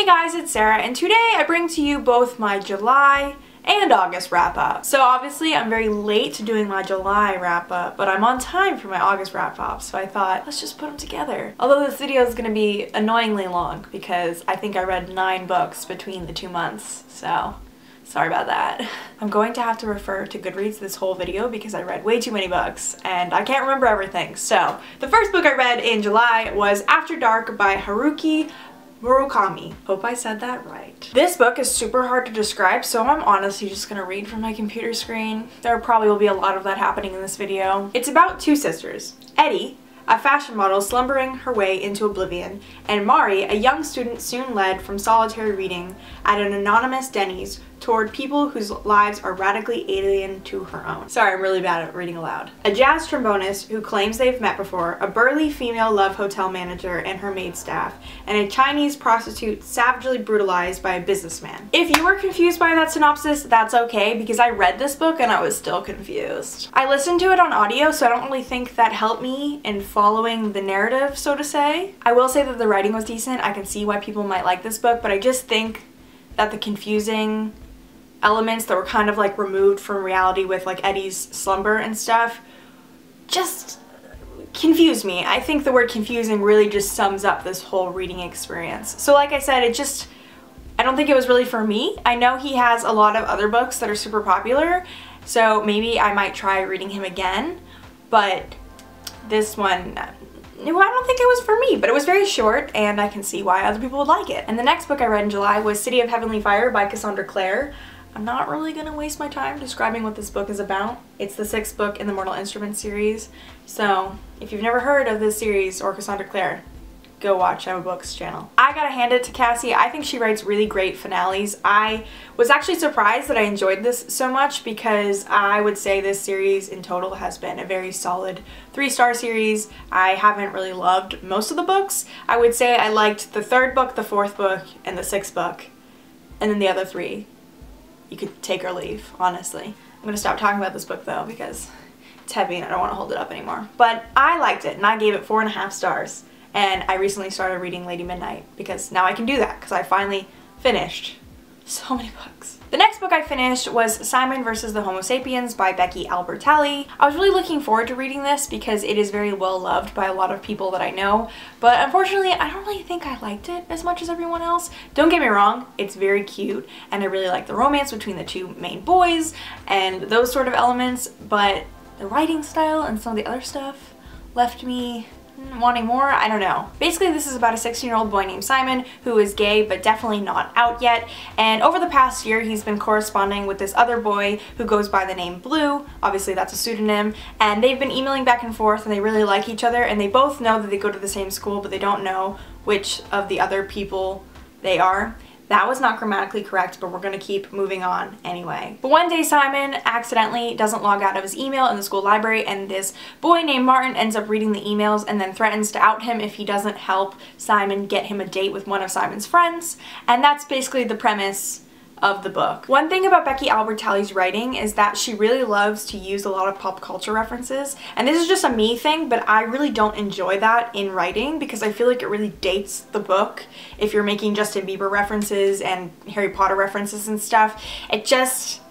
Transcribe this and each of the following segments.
guys, it's Sarah, and today I bring to you both my July and August wrap-up. So obviously I'm very late to doing my July wrap-up, but I'm on time for my August wrap-up, so I thought, let's just put them together. Although this video is going to be annoyingly long because I think I read 9 books between the 2 months, so sorry about that. I'm going to have to refer to Goodreads this whole video because I read way too many books and I can't remember everything. So the first book I read in July was After Dark by Haruki Murakami. Hope I said that right. This book is super hard to describe, so I'm honestly just gonna read from my computer screen. There probably will be a lot of that happening in this video. It's about 2 sisters, Eddie, a fashion model slumbering her way into oblivion, and Mari, a young student soon led from solitary reading at an anonymous Denny's toward people whose lives are radically alien to her own. Sorry, I'm really bad at reading aloud. A jazz trombonist who claims they've met before, a burly female love hotel manager and her maid staff, and a Chinese prostitute savagely brutalized by a businessman. If you were confused by that synopsis, that's okay, because I read this book and I was still confused. I listened to it on audio, so I don't really think that helped me in following the narrative, so to say. I will say that the writing was decent. I can see why people might like this book, but I just think that the confusing elements that were kind of like removed from reality with like Eddie's slumber and stuff just confused me. I think the word confusing really just sums up this whole reading experience. So like I said, I don't think it was really for me. I know he has a lot of other books that are super popular, so maybe I might try reading him again, but this one, I don't think it was for me, but it was very short and I can see why other people would like it. And the next book I read in July was City of Heavenly Fire by Cassandra Clare. I'm not really gonna waste my time describing what this book is about. It's the 6th book in the Mortal Instruments series, so if you've never heard of this series or Cassandra Clare, go watch I'm a Books channel. I gotta hand it to Cassie. I think she writes really great finales. I was actually surprised that I enjoyed this so much because I would say this series in total has been a very solid 3-star series. I haven't really loved most of the books. I would say I liked the 3rd book, the 4th book, and the 6th book, and then the other 3. You could take or leave, honestly. I'm gonna stop talking about this book though because it's heavy and I don't want to hold it up anymore. But I liked it and I gave it 4.5 stars. And I recently started reading Lady Midnight because now I can do that because I finally finished so many books. The next book I finished was Simon vs. the Homo Sapiens by Becky Albertalli. I was really looking forward to reading this because it is very well loved by a lot of people that I know, but unfortunately I don't really think I liked it as much as everyone else. Don't get me wrong, it's very cute and I really like the romance between the 2 main boys and those sort of elements, but the writing style and some of the other stuff left me wanting more. I don't know. Basically this is about a 16-year-old boy named Simon who is gay but definitely not out yet, and over the past year he's been corresponding with this other boy who goes by the name Blue. Obviously that's a pseudonym, and they've been emailing back and forth and they really like each other, and they both know that they go to the same school but they don't know which of the other people they are. That was not grammatically correct, but we're gonna keep moving on anyway. But one day Simon accidentally doesn't log out of his email in the school library, and this boy named Martin ends up reading the emails and then threatens to out him if he doesn't help Simon get him a date with one of Simon's friends. And that's basically the premise of the book. One thing about Becky Albertalli's writing is that she really loves to use a lot of pop culture references, and this is just a me thing, but I really don't enjoy that in writing because I feel like it really dates the book if you're making Justin Bieber references and Harry Potter references and stuff. It just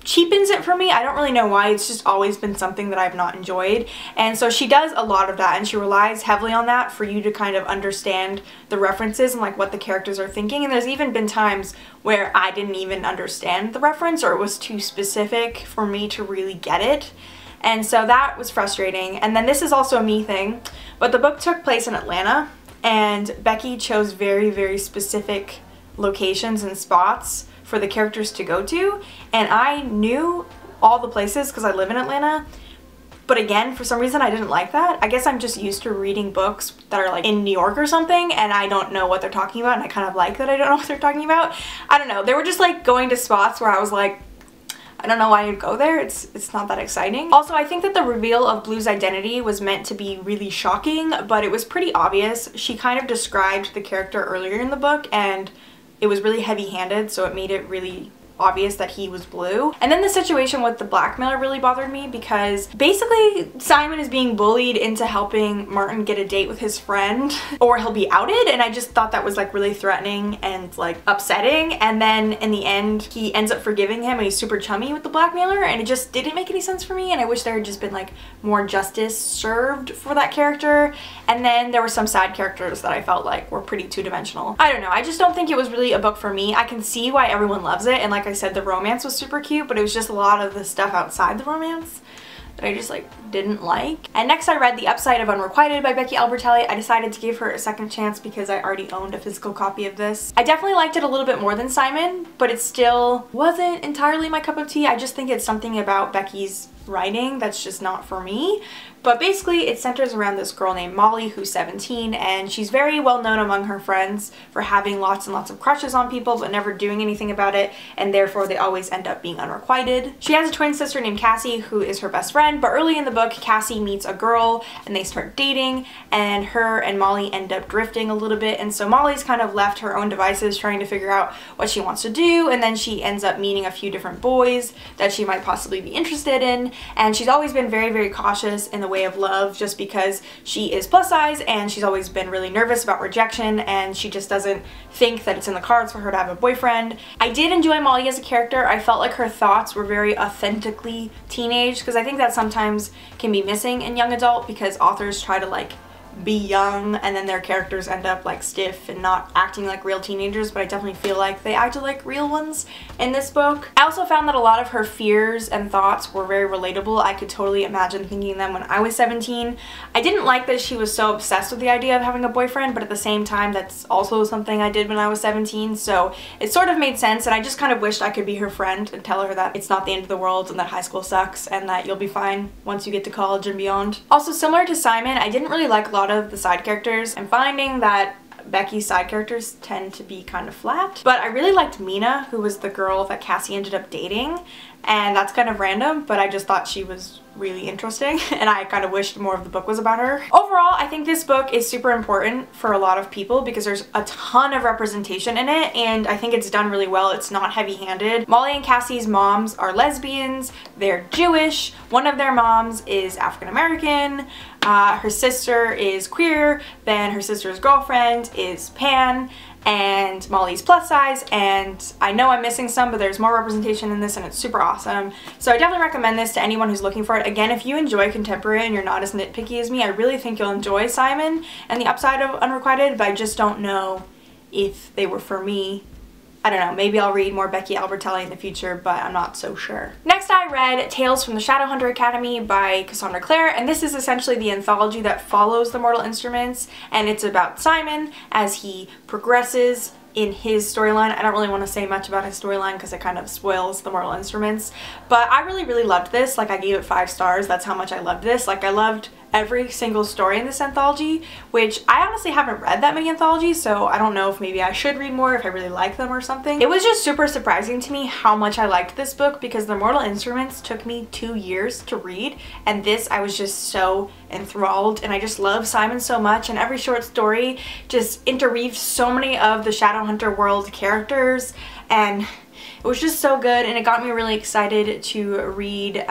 cheapens it for me. I don't really know why. It's just always been something that I've not enjoyed, and so she does a lot of that and she relies heavily on that for you to kind of understand the references and like what the characters are thinking. And there's even been times where I didn't even understand the reference or it was too specific for me to really get it, and so that was frustrating. And then this is also a me thing, but the book took place in Atlanta and Becky chose very, very specific locations and spots for the characters to go to, and I knew all the places because I live in Atlanta, but again, for some reason I didn't like that. I guess I'm just used to reading books that are like in New York or something and I don't know what they're talking about, and I kind of like that I don't know what they're talking about. I don't know, they were just like going to spots where I was like, I don't know why you'd go there. It's not that exciting. Also, I think that the reveal of Blue's identity was meant to be really shocking, but it was pretty obvious. She kind of described the character earlier in the book and it was really heavy-handed, so it made it really obvious that he was blue. And then the situation with the blackmailer really bothered me because basically Simon is being bullied into helping Martin get a date with his friend or he'll be outed, and I just thought that was like really threatening and like upsetting. And then in the end he ends up forgiving him and he's super chummy with the blackmailer, and it just didn't make any sense for me, and I wish there had just been like more justice served for that character. And then there were some side characters that I felt like were pretty two-dimensional. I don't know, I just don't think it was really a book for me. I can see why everyone loves it, and like I said, the romance was super cute, but it was just a lot of the stuff outside the romance that I just like didn't like. And next I read The Upside of Unrequited by Becky Albertalli. I decided to give her a second chance because I already owned a physical copy of this. I definitely liked it a little bit more than Simon, but it still wasn't entirely my cup of tea. I just think it's something about Becky's writing that's just not for me. But basically it centers around this girl named Molly who's 17, and she's very well known among her friends for having lots and lots of crushes on people but never doing anything about it, and therefore they always end up being unrequited. She has a twin sister named Cassie who is her best friend, but early in the book Cassie meets a girl and they start dating, and her and Molly end up drifting a little bit, and so Molly's kind of left her own devices trying to figure out what she wants to do, and then she ends up meeting a few different boys that she might possibly be interested in, and she's always been very, very cautious in the way of love just because she is plus size, and she's always been really nervous about rejection, and she just doesn't think that it's in the cards for her to have a boyfriend. I did enjoy Molly as a character. I felt like her thoughts were very authentically teenage, because I think that sometimes can be missing in young adult because authors try to like be young and then their characters end up like stiff and not acting like real teenagers, but I definitely feel like they acted like real ones in this book. I also found that a lot of her fears and thoughts were very relatable. I could totally imagine thinking them when I was 17. I didn't like that she was so obsessed with the idea of having a boyfriend, but at the same time that's also something I did when I was 17, so it sort of made sense, and I just kind of wished I could be her friend and tell her that it's not the end of the world and that high school sucks and that you'll be fine once you get to college and beyond. Also, similar to Simon, I didn't really like a lot of the side characters. I'm finding that Becky's side characters tend to be kind of flat, but I really liked Mina, who was the girl that Cassie ended up dating, and that's kind of random, but I just thought she was really interesting and I kind of wished more of the book was about her. Overall, I think this book is super important for a lot of people because there's a ton of representation in it, and I think it's done really well. It's not heavy-handed. Molly and Cassie's moms are lesbians, they're Jewish, one of their moms is African American, her sister is queer, then her sister's girlfriend is pan, and Molly's plus size, and I know I'm missing some, but there's more representation in this and it's super awesome. So I definitely recommend this to anyone who's looking for it. Again, if you enjoy contemporary and you're not as nitpicky as me, I really think you'll enjoy Simon and The Upside of Unrequited, but I just don't know if they were for me. I don't know, maybe I'll read more Becky Albertalli in the future, but I'm not so sure. Next I read Tales from the Shadowhunter Academy by Cassandra Clare, and this is essentially the anthology that follows the Mortal Instruments, and it's about Simon as he progresses in his storyline. I don't really want to say much about his storyline because it kind of spoils the Mortal Instruments, but I really, really loved this. Like, I gave it 5 stars. That's how much I loved this. Like, I loved every single story in this anthology, which I honestly haven't read that many anthologies, so I don't know if maybe I should read more if I really like them or something. It was just super surprising to me how much I liked this book because the Mortal Instruments took me 2 years to read, and this I was just so enthralled, and I just love Simon so much, and every short story just interweaved so many of the Shadowhunter world characters, and it was just so good, and it got me really excited to read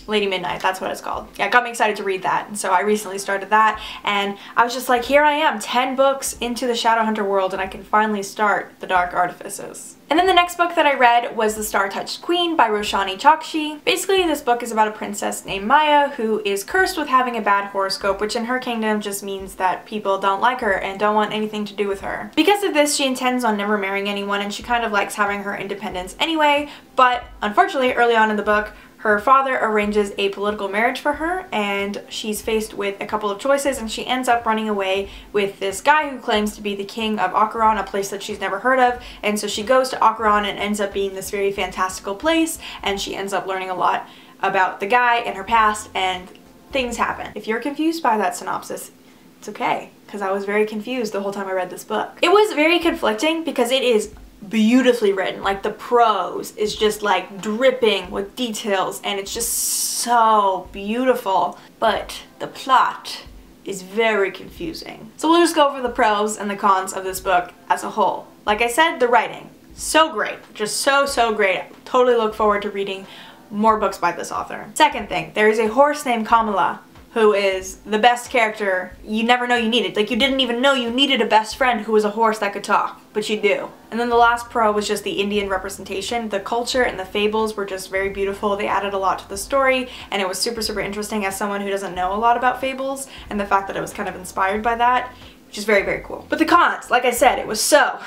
Lady Midnight, that's what it's called. Yeah, it got me excited to read that, and so I recently started that, and I was just like, here I am, 10 books into the Shadowhunter world, and I can finally start The Dark Artifices. And then the next book that I read was The Star-Touched Queen by Roshani Chokshi. Basically, this book is about a princess named Maya who is cursed with having a bad horoscope, which in her kingdom just means that people don't like her and don't want anything to do with her. Because of this, she intends on never marrying anyone, and she kind of likes having her independence anyway, but unfortunately, early on in the book, her father arranges a political marriage for her, and she's faced with a couple of choices, and she ends up running away with this guy who claims to be the king of Acheron, a place that she's never heard of, and so she goes to Acheron and ends up being this very fantastical place, and she ends up learning a lot about the guy and her past, and things happen. If you're confused by that synopsis, it's okay, because I was very confused the whole time I read this book. It was very conflicting because it is beautifully written. Like, the prose is just like dripping with details and it's just so beautiful, but the plot is very confusing. So we'll just go over the pros and the cons of this book as a whole. Like I said, the writing, So great. Just so great. Totally look forward to reading more books by this author. Second thing, there is a horse named Kamala who is the best character you never know you needed. Like, you didn't even know you needed a best friend who was a horse that could talk, but you do. And then the last pro was just the Indian representation. The culture and the fables were just very beautiful. They added a lot to the story, and it was super interesting as someone who doesn't know a lot about fables, and the fact that it was kind of inspired by that, which is very cool. But the cons, like I said, it was so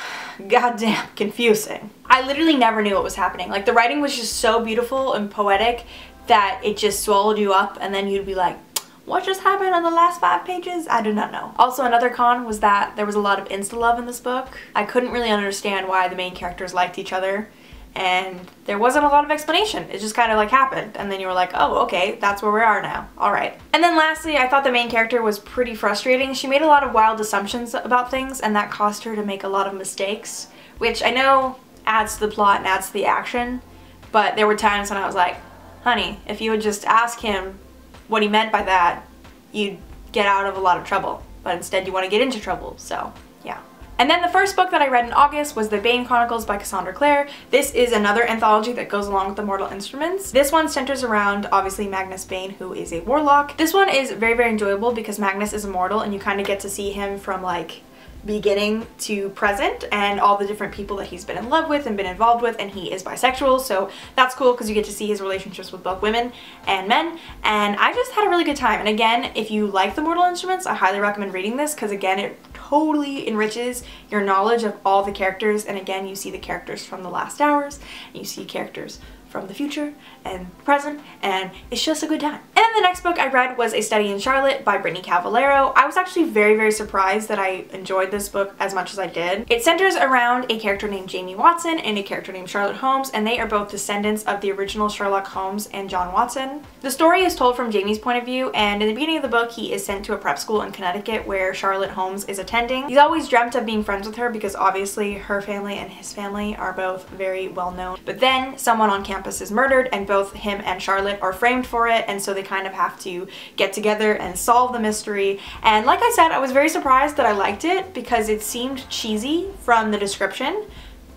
goddamn confusing. I literally never knew what was happening. Like, the writing was just so beautiful and poetic that it just swallowed you up, and then you'd be like, what just happened on the last 5 pages? I do not know. Also, another con was that there was a lot of insta-love in this book. I couldn't really understand why the main characters liked each other, and there wasn't a lot of explanation. It just kind of like happened, and then you were like, oh, okay, that's where we are now. Alright. And then lastly, I thought the main character was pretty frustrating. She made a lot of wild assumptions about things, and that caused her to make a lot of mistakes, which I know adds to the plot and adds to the action, but there were times when I was like, honey, if you would just ask him what he meant by that, you'd get out of a lot of trouble. But instead you want to get into trouble, so yeah. And then the first book that I read in August was the Bane Chronicles by Cassandra Clare. This is another anthology that goes along with the Mortal Instruments. This one centers around, obviously, Magnus Bane, who is a warlock. This one is very enjoyable because Magnus is immortal and you kind of get to see him from like beginning to present and all the different people that he's been in love with and been involved with, and he is bisexual, so that's cool because you get to see his relationships with both women and men, and I just had a really good time. And again, if you like the Mortal Instruments, I highly recommend reading this because again, it totally enriches your knowledge of all the characters, and again, you see the characters from the last hours, and you see characters from the future and present, and it's just a good time. And then the next book I read was A Study in Charlotte by Brittany Cavallaro. I was actually very surprised that I enjoyed this book as much as I did. It centers around a character named Jamie Watson and a character named Charlotte Holmes, and they are both descendants of the original Sherlock Holmes and John Watson. The story is told from Jamie's point of view, and in the beginning of the book he is sent to a prep school in Connecticut where Charlotte Holmes is attending. He's always dreamt of being friends with her because obviously her family and his family are both very well known. But then someone on campus is murdered, and both him and Charlotte are framed for it, and so they kind of have to get together and solve the mystery. And like I said, I was very surprised that I liked it because it seemed cheesy from the description,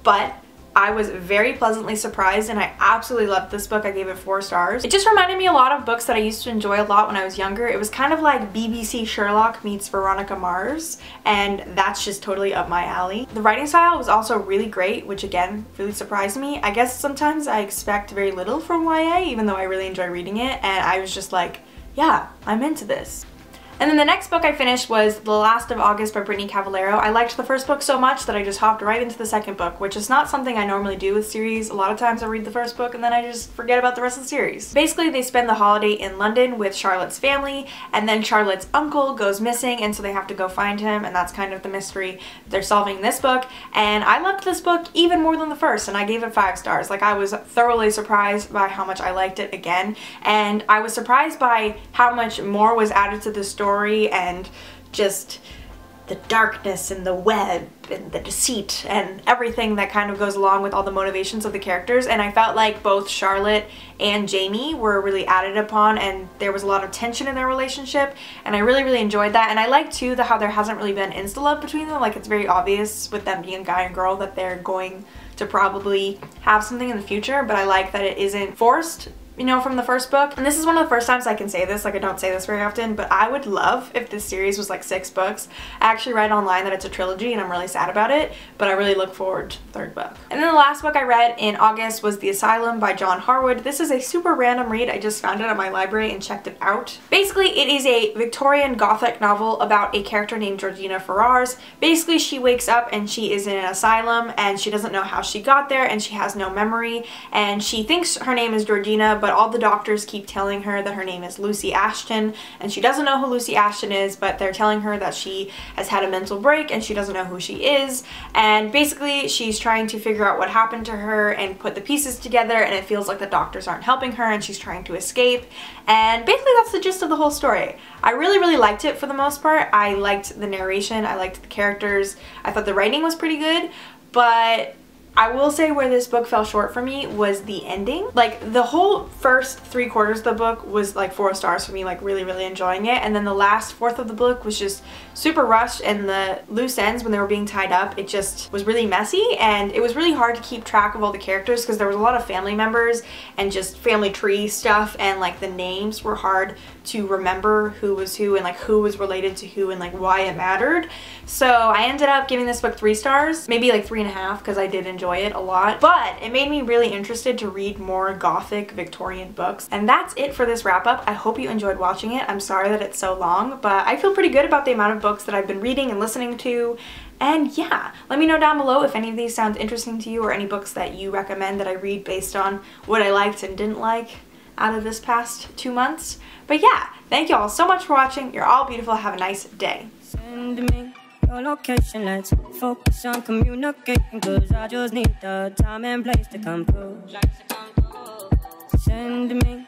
but I was very pleasantly surprised and I absolutely loved this book. I gave it 4 stars. It just reminded me a lot of books that I used to enjoy a lot when I was younger. It was kind of like BBC Sherlock meets Veronica Mars, and that's just totally up my alley. The writing style was also really great, which again really surprised me. I guess sometimes I expect very little from YA, even though I really enjoy reading it, and I was just like, yeah, I'm into this. And then the next book I finished was The Last of August by Brittany Cavallaro. I liked the first book so much that I just hopped right into the second book, which is not something I normally do with series. A lot of times I read the first book and then I just forget about the rest of the series. Basically, they spend the holiday in London with Charlotte's family, and then Charlotte's uncle goes missing, and so they have to go find him, and that's kind of the mystery they're solving in this book. And I loved this book even more than the first, and I gave it 5 stars. Like, I was thoroughly surprised by how much I liked it again, and I was surprised by how much more was added to the story and just the darkness and the web and the deceit and everything that kind of goes along with all the motivations of the characters. And I felt like both Charlotte and Jamie were really added upon, and there was a lot of tension in their relationship, and I really enjoyed that. And I like too how there hasn't really been insta-love between them. Like, it's very obvious with them being a guy and girl that they're going to probably have something in the future, but I like that it isn't forced, you know, from the first book. And this is one of the first times I can say this, like I don't say this very often, but I would love if this series was like 6 books. I actually read online that it's a trilogy and I'm really sad about it, but I really look forward to the 3rd book. And then the last book I read in August was The Asylum by John Harwood. This is a super random read. I just found it at my library and checked it out. Basically, it is a Victorian Gothic novel about a character named Georgina Ferrars. Basically, she wakes up and she is in an asylum and she doesn't know how she got there, and she has no memory, and she thinks her name is Georgina, but all the doctors keep telling her that her name is Lucy Ashton, and she doesn't know who Lucy Ashton is, but they're telling her that she has had a mental break and she doesn't know who she is. And basically she's trying to figure out what happened to her and put the pieces together, and it feels like the doctors aren't helping her and she's trying to escape. And basically that's the gist of the whole story. I really liked it for the most part. I liked the narration, I liked the characters, I thought the writing was pretty good, but I will say where this book fell short for me was the ending. Like the whole first 3/4 of the book was like 4 stars for me, like really enjoying it, and then the last fourth of the book was just super rushed, and the loose ends when they were being tied up, it just was really messy, and it was really hard to keep track of all the characters because there was a lot of family members and just family tree stuff, and like the names were hard to remember who was who and like who was related to who and like why it mattered. So I ended up giving this book 3 stars, maybe like 3.5 because I did enjoy it a lot, but it made me really interested to read more gothic Victorian books. And that's it for this wrap up. I hope you enjoyed watching it. I'm sorry that it's so long, but I feel pretty good about the amount of books that I've been reading and listening to. And yeah, let me know down below if any of these sound interesting to you or any books that you recommend that I read based on what I liked and didn't like out of this past 2 months. But yeah, thank you all so much for watching. You're all beautiful. Have a nice day. Send me your location, let's focus on communicating, cause I just need the time and place to come through. Send me